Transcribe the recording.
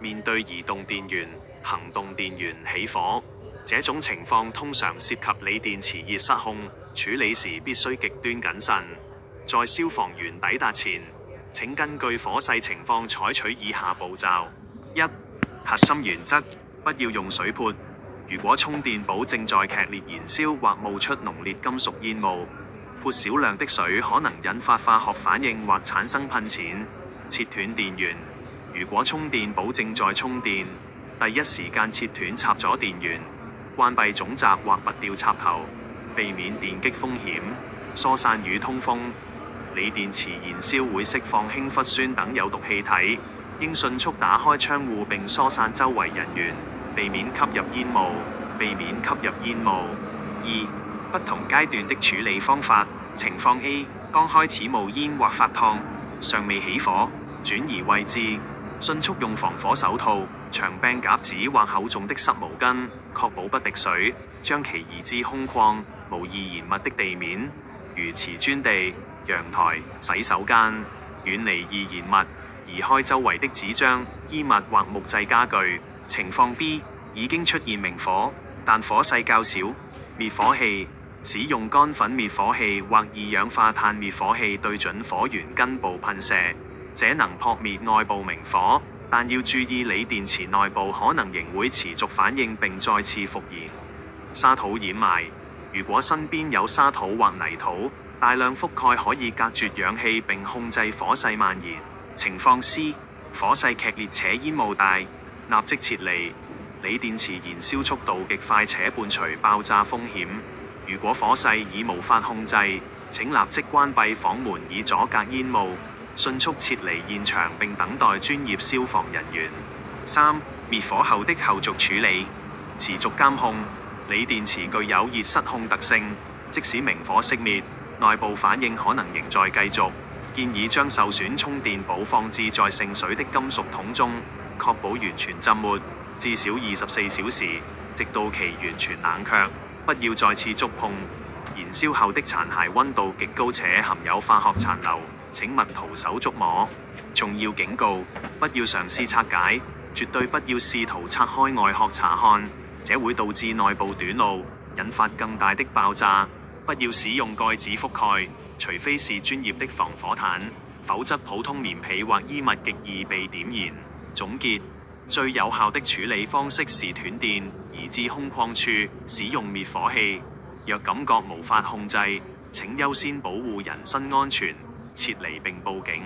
面對移動電源、行動電源起火，這種情況通常涉及鋰電池熱失控，處理時必須極端謹慎。在消防員抵達前，請根據火勢情況採取以下步驟：一、核心原則，不要用水潑。如果充電寶正在劇烈燃燒或冒出濃烈金屬煙霧，潑少量的水可能引發化學反應或產生噴濺。切斷電源。如果充電寶正在充電，第一時間切斷插座電源，關閉總閘或拔掉插頭，避免電擊風險。疏散與通風。鋰電池燃燒會釋放氫氟酸等有毒氣體，應迅速打開窗戶並疏散周圍人員，避免吸入煙霧。二、不同階段的處理方法。情況 A： 剛開始冒煙或發燙，尚未起火，轉移位置，迅速用防火手套、長柄夾子或厚重的濕毛巾，確保不滴水，將其移至空曠、無易燃物的地面，如瓷磚地、陽台、洗手間，遠離易燃物，移開周圍的紙張、衣物或木製家具。情況 B： 已經出現明火，但火勢較小。滅火器。使用乾粉滅火器或二氧化碳滅火器對準火源根部噴射，這能撲滅外部明火，但要注意鋰電池內部可能仍會持續反應並再次復燃。沙土掩埋。如果身邊有沙土或泥土，大量覆蓋可以隔絕氧氣並控制火勢蔓延。情況 C： 火勢劇烈且煙霧大，立即撤離。鋰電池燃燒速度極快且伴隨爆炸風險。如果火勢已無法控制，請立即關閉房門以阻隔煙霧，迅速撤離現場並等待專業消防人員。三、滅火後的後續處理。持續監控。鋰電池具有熱失控特性，即使明火熄滅，內部反應可能仍在繼續。建議將受損充電寶放置在盛水的金屬桶中，確保完全浸沒，至少24小時，直到其完全冷卻。不要再次觸碰。燃燒後的殘骸溫度極高且含有化學殘留，請勿徒手觸摸。重要警告：不要嘗試拆解，絕對不要試圖拆開外殼查看，這會導致內部短路，引發更大的爆炸。不要使用蓋子覆蓋，除非是專業的防火毯，否則普通棉被或衣物極易被點燃。總結：最有效的處理方式是斷電，移至空曠處，使用滅火器。若感覺無法控制，請優先保護人身安全，撤離並報警。